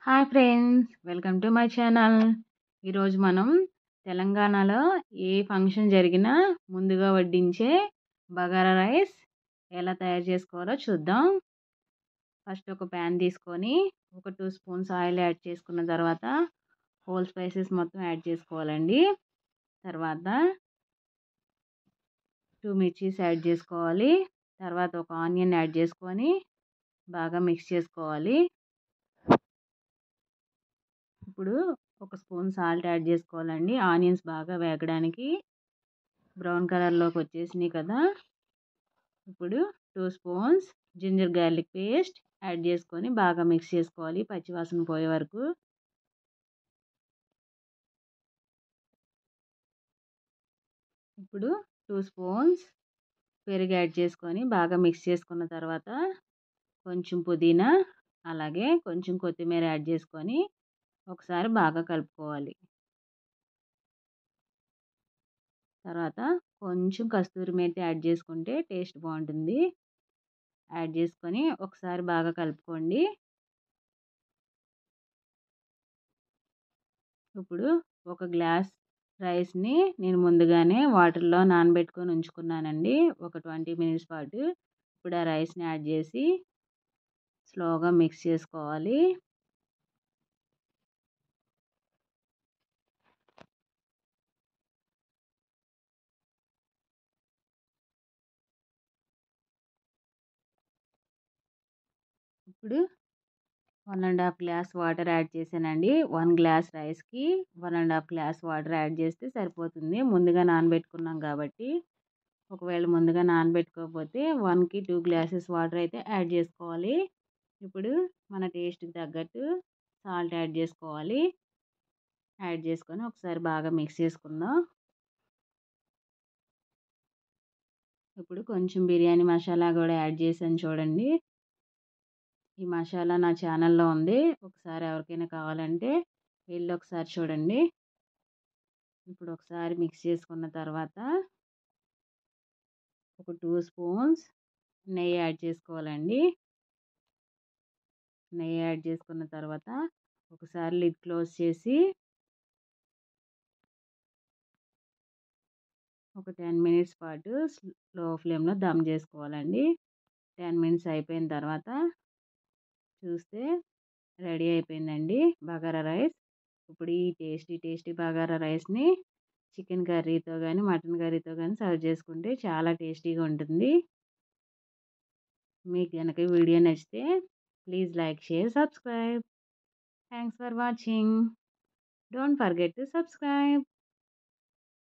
Hi friends, welcome to my channel. ఈరోజు మనం తెలంగాణలో ఏ ఫంక్షన్ జరిగినా ముందుగా వడ్డించే బగారా రైస్ ఎలా తయారు చేసుకోవాలో చూద్దాం. ఫస్ట్ ఒక ప్యాన్ తీసుకొని ఒక 2 స్పూన్స్ ఆయిల్ యాడ్ చేసుకున్న తర్వాత హోల్ స్పైసెస్ మొత్తం యాడ్ చేసుకోవాలండి. తర్వాత 2 మిర్చీస్ యాడ్ చేసుకోవాలి. తర్వాత ఒక ఆనియన్ యాడ్ చేసుకొని బాగా మిక్స్ చేసుకోవాలి. ఇప్పుడు ఒక స్పూన్ సాల్ట్ యాడ్ చేసుకోవాలండి. ఆనియన్స్ బాగా వేగడానికి బ్రౌన్ కలర్లోకి వచ్చేసినాయి కదా. ఇప్పుడు 2 spoons ginger garlic paste add చేసుకొని బాగా మిక్స్ చేసుకోవాలి పచ్చివాసన పోయే వరకు. ఇప్పుడు 2 స్పూన్స్ పెరుగు యాడ్ చేసుకొని బాగా మిక్స్ చేసుకున్న తర్వాత కొంచెం పుదీనా అలాగే కొంచెం కొత్తిమీర యాడ్ చేసుకొని ఒకసారి బాగా కలుపుకోవాలి. తర్వాత కొంచెం కస్తూరి మేతి యాడ్ చేసుకుంటే టేస్ట్ బాగుంటుంది. యాడ్ చేసుకొని ఒకసారి బాగా కలుపుకోండి. ఇప్పుడు ఒక గ్లాస్ రైస్ని నేను ముందుగానే వాటర్లో నానబెట్టుకొని ఉంచుకున్నానండి ఒక 20 మినిట్స్ పాటు. ఇప్పుడు ఆ రైస్ని యాడ్ చేసి స్లోగా మిక్స్ చేసుకోవాలి. ఇప్పుడు 1½ గ్లాస్ వాటర్ యాడ్ చేశానండి. 1 గ్లాస్ రైస్కి 1½ గ్లాస్ వాటర్ యాడ్ చేస్తే సరిపోతుంది. ముందుగా నానబెట్టుకున్నాం కాబట్టి. ఒకవేళ ముందుగా నానబెట్టుకోకపోతే 1కి 2 గ్లాసెస్ వాటర్ అయితే యాడ్ చేసుకోవాలి. ఇప్పుడు మన టేస్ట్కి తగ్గట్టు సాల్ట్ యాడ్ చేసుకోవాలి. యాడ్ చేసుకొని ఒకసారి బాగా మిక్స్ చేసుకుందాం. ఇప్పుడు కొంచెం బిర్యానీ మసాలా కూడా యాడ్ చేశాను చూడండి. ఈ మసాలా నా ఛానల్లో ఉంది. ఒకసారి ఎవరికైనా కావాలంటే వెళ్ళి ఒకసారి చూడండి. ఇప్పుడు ఒకసారి మిక్స్ చేసుకున్న తర్వాత ఒక 2 స్పూన్స్ నెయ్యి యాడ్ చేసుకోవాలండి. నెయ్యి యాడ్ చేసుకున్న తర్వాత ఒకసారి లిడ్ క్లోజ్ చేసి ఒక 10 మినిట్స్ పాటు స్లో ఫ్లేమ్లో దమ్ చేసుకోవాలండి. 10 మినిట్స్ అయిపోయిన తర్వాత చూస్తే రెడీ అయిపోయిందండి బగారా రైస్. ఇప్పుడు ఈ టేస్టీ బగారా రైస్ని చికెన్ కర్రీతో కానీ మటన్ కర్రీతో కానీ సర్వ్ చేసుకుంటే చాలా టేస్టీగా ఉంటుంది. మీకు కనుక వీడియో నచ్చితే please like, share, subscribe. Thanks for watching. Don't forget to subscribe.